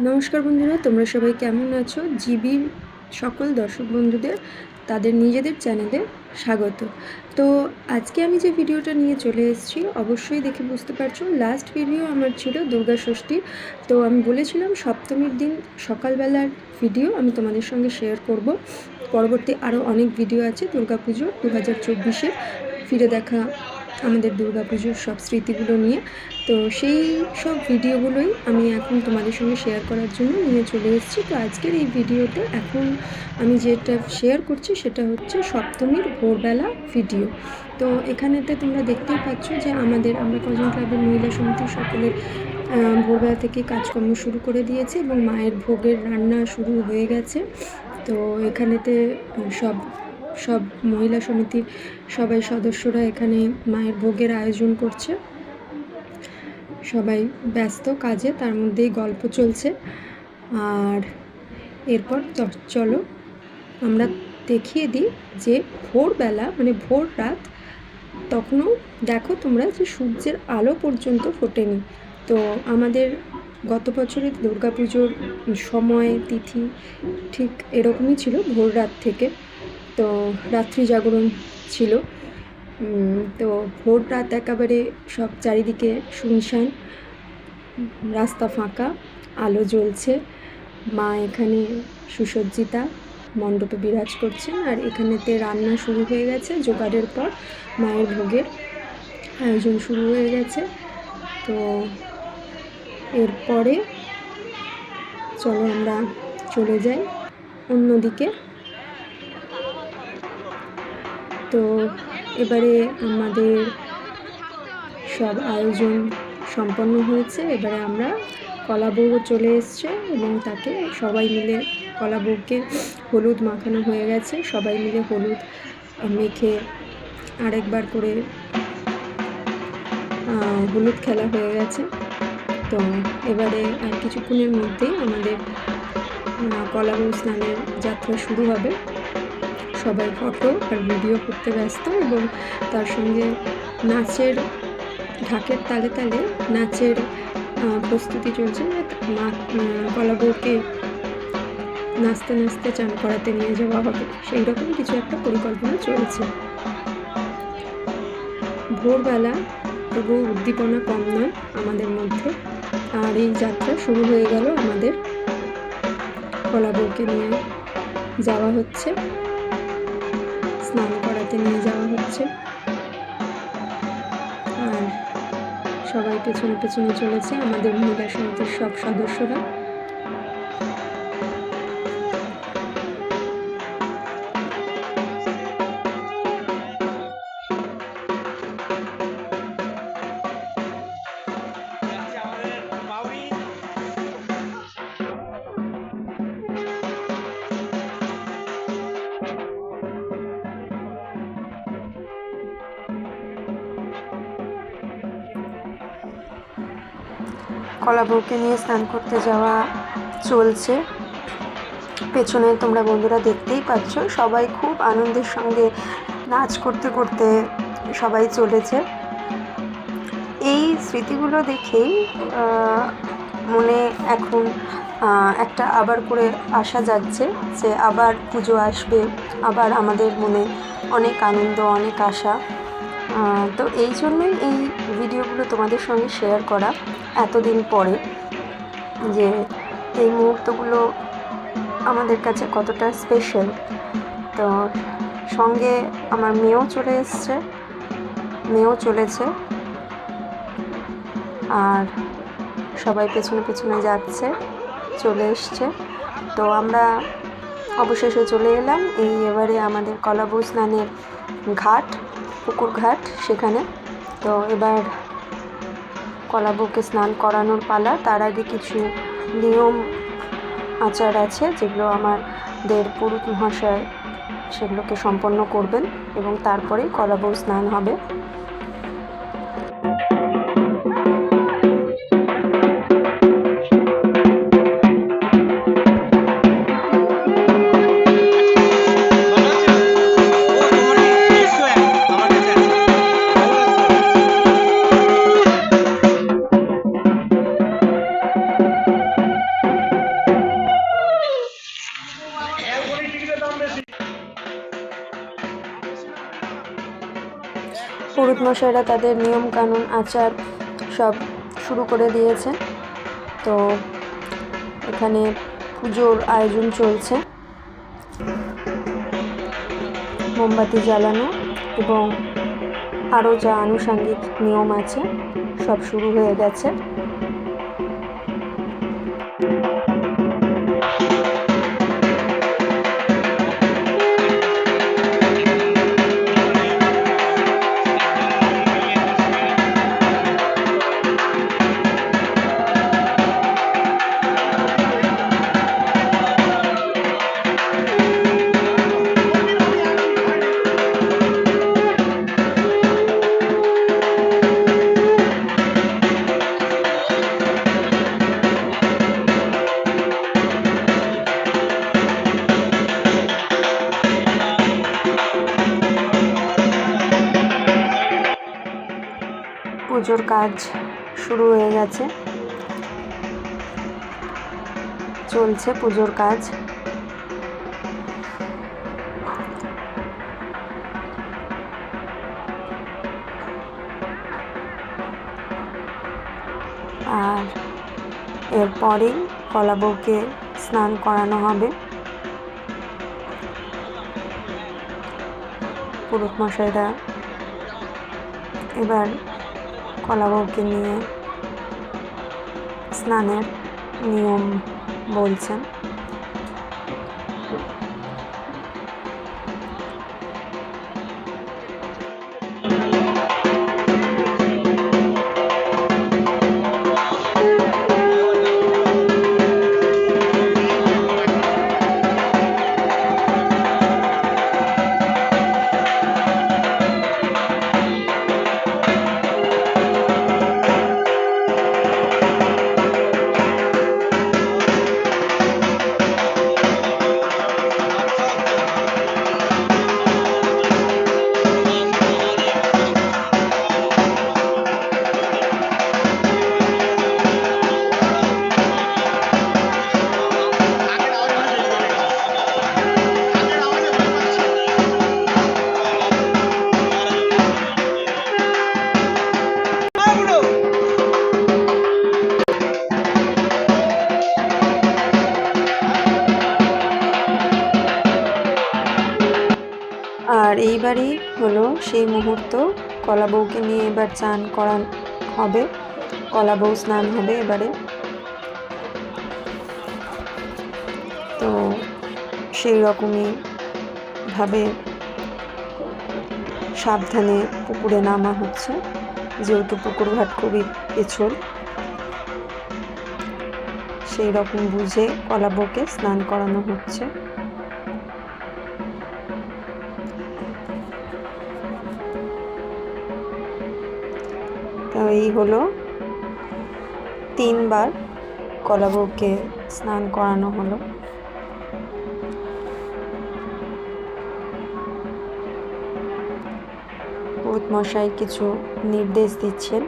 নমস্কার বন্ধুরা, তোমরা সবাই কেমন আছো? জিবির সকল দর্শক বন্ধুদের তাদের নিজেদের চ্যানেলে স্বাগত। তো আজকে আমি যে ভিডিওটা নিয়ে চলে এসেছি অবশ্যই দেখে বুঝতে পারছো, লাস্ট ভিডিও আমার ছিল দুর্গা ষষ্ঠী। তো আমি বলেছিলাম সপ্তমীর দিন সকালবেলার ভিডিও আমি তোমাদের সঙ্গে শেয়ার করব। পরবর্তী আরও অনেক ভিডিও আছে দুর্গা পুজো 2024-এ ফিরে দেখা আমাদের দুর্গা পুজোর সব স্মৃতিগুলো নিয়ে। তো সেই সব ভিডিওগুলোই আমি এখন তোমাদের সঙ্গে শেয়ার করার জন্য নিয়ে চলে এসেছি। তো আজকের এই ভিডিওতে এখন আমি যেটা শেয়ার করছি সেটা হচ্ছে সপ্তমীর ভোরবেলা ভিডিও। তো এখানেতে তোমরা দেখতেই পাচ্ছ যে আমরা কজন ক্লাবের মহিলা সমিতির সকলের ভোরবেলা থেকে কাজকর্ম শুরু করে দিয়েছে এবং মায়ের ভোগের রান্না শুরু হয়ে গেছে। তো এখানেতে সব সব মহিলা সমিতির সবাই সদস্যরা এখানে মায়ের ভোগের আয়োজন করছে। সবাই ব্যস্ত কাজে, তার মধ্যেই গল্প চলছে। আর এরপর চলো আমরা দেখিয়ে দিই যে ভোরবেলা মানে ভোর রাত, তখনও দেখো তোমরা যে সূর্যের আলো পর্যন্ত ফোটেনি। তো আমাদের গত বছরের দুর্গাপুজোর সময় তিথি ঠিক এরকমই ছিল, ভোর রাত থেকে। তো রাত্রি জাগরণ ছিল। তো ভোর রাত একেবারে সব চারিদিকে শুনশান, রাস্তা ফাঁকা, আলো জ্বলছে, মা এখানে সুসজ্জিতা মণ্ডপে বিরাজ করছেন। আর এখানেতে রান্না শুরু হয়ে গেছে, জোগাড়ের পর মায়ের ভোগের আয়োজন শুরু হয়ে গেছে। তো এরপরে চলো আমরা চলে যাই অন্যদিকে। তো এবারে আমাদের সব আয়োজন সম্পন্ন হয়েছে। এবারে আমরা কলাবউও চলে এসছে এবং তাকে সবাই মিলে কলাবউকে হলুদ মাখানো হয়ে গেছে। সবাই মিলে হলুদ মেখে আরেকবার করে হলুদ খেলা হয়ে গেছে। তো এবারে আর কিছুক্ষণের মধ্যেই আমাদের কলাবউ স্নানের যাত্রা শুরু হবে। সবাই ফটো আর ভিডিও করতে ব্যস্ত এবং তার সঙ্গে নাচের ঢাকের তালে তালে নাচের প্রস্তুতি চলছে। কলাবউকে নাচতে নাচতে চান করাতে নিয়ে যাওয়া হবে, সেই রকম কিছু একটা পরিকল্পনা চলছে। ভোরবেলা তবু উদ্দীপনা কম নয় আমাদের মধ্যে। আর এই যাত্রা শুরু হয়ে গেল, আমাদের কলাবউকে নিয়ে যাওয়া হচ্ছে, স্নান করাতে নিয়ে যাওয়া হচ্ছে। আর সবাই পেছনে পেছনে চলেছে আমাদের মহিলা সমিতির সব সদস্যরা। কলাবউকে নিয়ে স্নান করতে যাওয়া চলছে। পেছনে তোমরা বন্ধুরা দেখতেই পাচ্ছ, সবাই খুব আনন্দের সঙ্গে নাচ করতে করতে সবাই চলেছে। এই স্মৃতিগুলো দেখেই মনে এখন একটা আবার করে আসা যাচ্ছে যে আবার পুজো আসবে, আবার আমাদের মনে অনেক আনন্দ, অনেক আশা। তো এই জন্যই এই ভিডিওগুলো তোমাদের সঙ্গে শেয়ার করা এতদিন পরে, যে এই মুহূর্তগুলো আমাদের কাছে কতটা স্পেশাল। তো সঙ্গে আমার মেয়েও চলেছে আর সবাই পেছনে পেছনে যাচ্ছে, চলে এসছে। তো আমরা অবশেষে চলে এলাম এবারে আমাদের কলাবউ স্নানের ঘাট, পুকুর ঘাট সেখানে। তো এবার কলাবউকে স্নান করানোর পালা। তার আগে কিছু নিয়ম আচার আছে যেগুলো আমাদের পুরোহিত মহাশয় সেগুলোকে সম্পন্ন করবেন এবং তারপরেই কলাবউ স্নান হবে। পুরোহিত মশাইরা তাদের নিয়ম কানুন আচার সব শুরু করে দিয়েছে। তো এখানে পুজোর আয়োজন চলছে, মোমবাতি জ্বালানো এবং আরও যা আনুষঙ্গিক নিয়ম আছে সব শুরু হয়ে গেছে। পুজোর কাজ শুরু হয়ে গেছে, চলছে পুজোর কাজ। আর এরপরেই কলা বউকে স্নান করানো হবে। পুরোহিত মশাইরা এবার কলা বউকে নিয়ে স্নানের নিয়ম বলছেন। আর এইবারই হলো সেই মুহূর্ত, কলা বউকে নিয়ে এবার চান করা হবে, কলা বউ স্নান হবে এবারে। তো সেই রকমই ভাবে সাবধানে পুকুরে নামা হচ্ছে, যেহেতু পুকুর ঘাট খুবই পিছল, সেই রকম বুঝে কলা বউকে স্নান করানো হচ্ছে। তো এই হলো 3 বার কলা বউকে স্নান করানো হলো। পুরোহিত মশাই কিছু নির্দেশ দিচ্ছেন,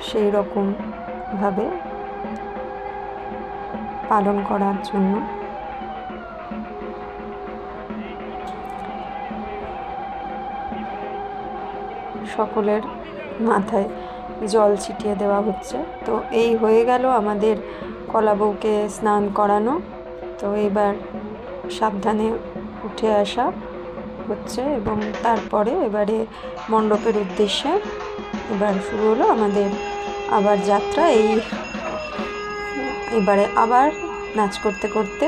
সেই রকম ভাবে পালন করার জন্য। সকলের মাথায় জল ছিটিয়ে দেওয়া হচ্ছে। তো এই হয়ে গেল আমাদের কলা বউকে স্নান করানো। তো এবার সাবধানে উঠে আসা হচ্ছে এবং তারপরে এবারে মণ্ডপের উদ্দেশ্যে এবার শুরু হলো আমাদের আবার যাত্রা। এবারে আবার নাচ করতে করতে,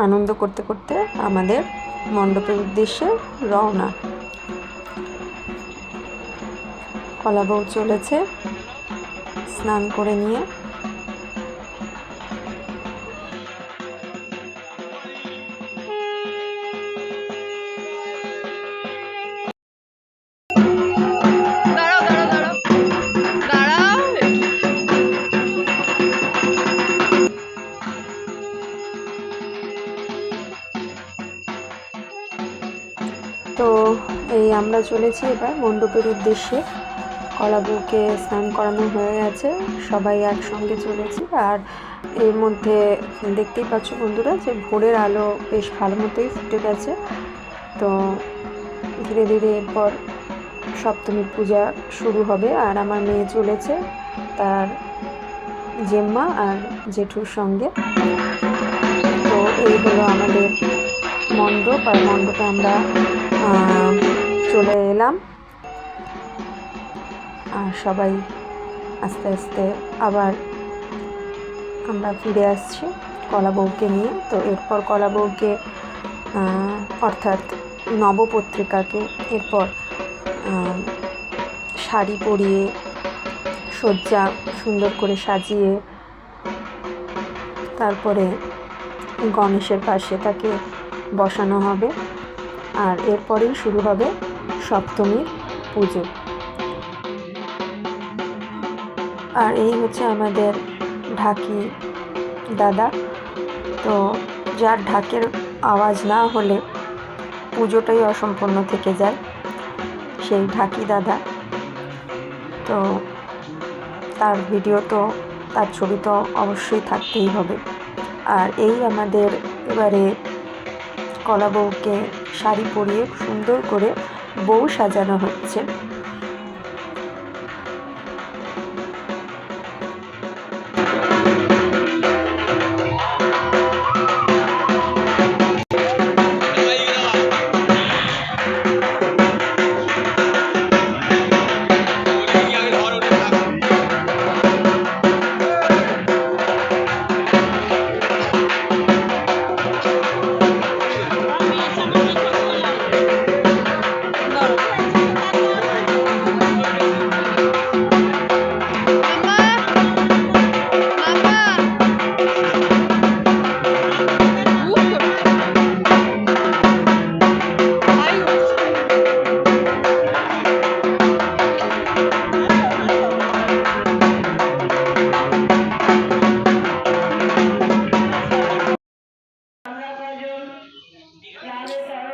আনন্দ করতে করতে আমাদের মণ্ডপের উদ্দেশ্যে রওনা। কলা বউ চলেছে স্নান করে নিয়ে। তো এই আমরা চলেছি এবার মণ্ডপের উদ্দেশ্যে। কলা বউকে স্নান করানো হয়ে গেছে, সবাই একসঙ্গে চলেছি। আর এর মধ্যে দেখতেই পাচ্ছ বন্ধুরা যে ভোরের আলো বেশ ভালো মতোই ফুটে গেছে। তো ধীরে ধীরে এরপর সপ্তমীর পূজা শুরু হবে। আর আমার মেয়ে চলেছে তার জেম্মা আর জেঠুর সঙ্গে। তো এই হলো আমাদের মণ্ডপ, আর মণ্ডপে আমরা চলে এলাম। আর সবাই আস্তে আস্তে আবার আমরা ফিরে আসছি কলা বউকে নিয়ে। তো এরপর কলা বউকে অর্থাৎ নবপত্রিকাকে এরপর শাড়ি পরিয়ে সজ্জা সুন্দর করে সাজিয়ে তারপরে গণেশের পাশে তাকে বসানো হবে। আর এরপরেই শুরু হবে সপ্তমীর পুজো। আর এই হচ্ছে আমাদের ঢাকি দাদা। তো যার ঢাকের আওয়াজ না হলে পুজোটাই অসম্পূর্ণ থেকে যায়, সেই ঢাকি দাদা। তো তার ভিডিও তো, তার ছবি তো অবশ্যই থাকতেই হবে। আর এই আমাদের এবারে কলা বউকে শাড়ি পরিয়ে সুন্দর করে বউ সাজানো হচ্ছে।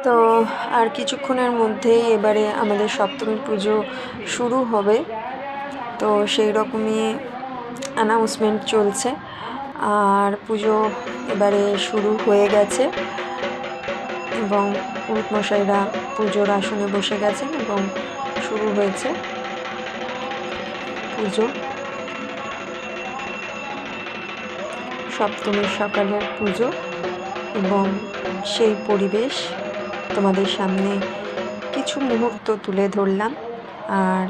তো আর কিছুক্ষণের মধ্যেই এবারে আমাদের সপ্তমীর পুজো শুরু হবে। তো সেই রকমই অ্যানাউন্সমেন্ট চলছে। আর পুজো এবারে শুরু হয়ে গেছে এবং পুরোহিত মশাইরা পুজোর আসনে বসে গেছেন এবং শুরু হয়েছে পুজো। সপ্তমীর সকালের পুজো এবং সেই পরিবেশ তোমাদের সামনে কিছু মুহূর্ত তুলে ধরলাম। আর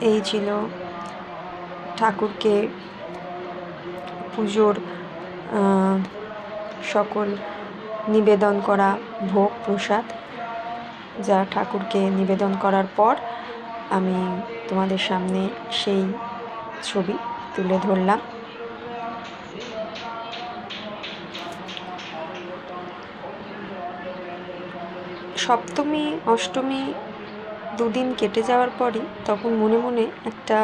এই ছিল ঠাকুরকে পুজোর সকল নিবেদন করা ভোগ প্রসাদ, যা ঠাকুরকে নিবেদন করার পর আমি তোমাদের সামনে সেই ছবি তুলে ধরলাম। সপ্তমী অষ্টমী দুদিন কেটে যাওয়ার পরই তখন মনে মনে একটা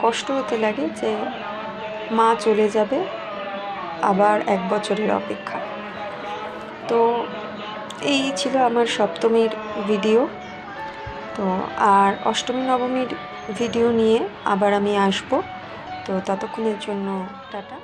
কষ্ট হতে লাগে যে মা চলে যাবে, আবার 1 বছরের অপেক্ষা। তো এই ছিল আমার সপ্তমীর ভিডিও। তো আর অষ্টমী নবমীর ভিডিও নিয়ে আবার আমি আসবো। তো ততক্ষণের জন্য টাটা।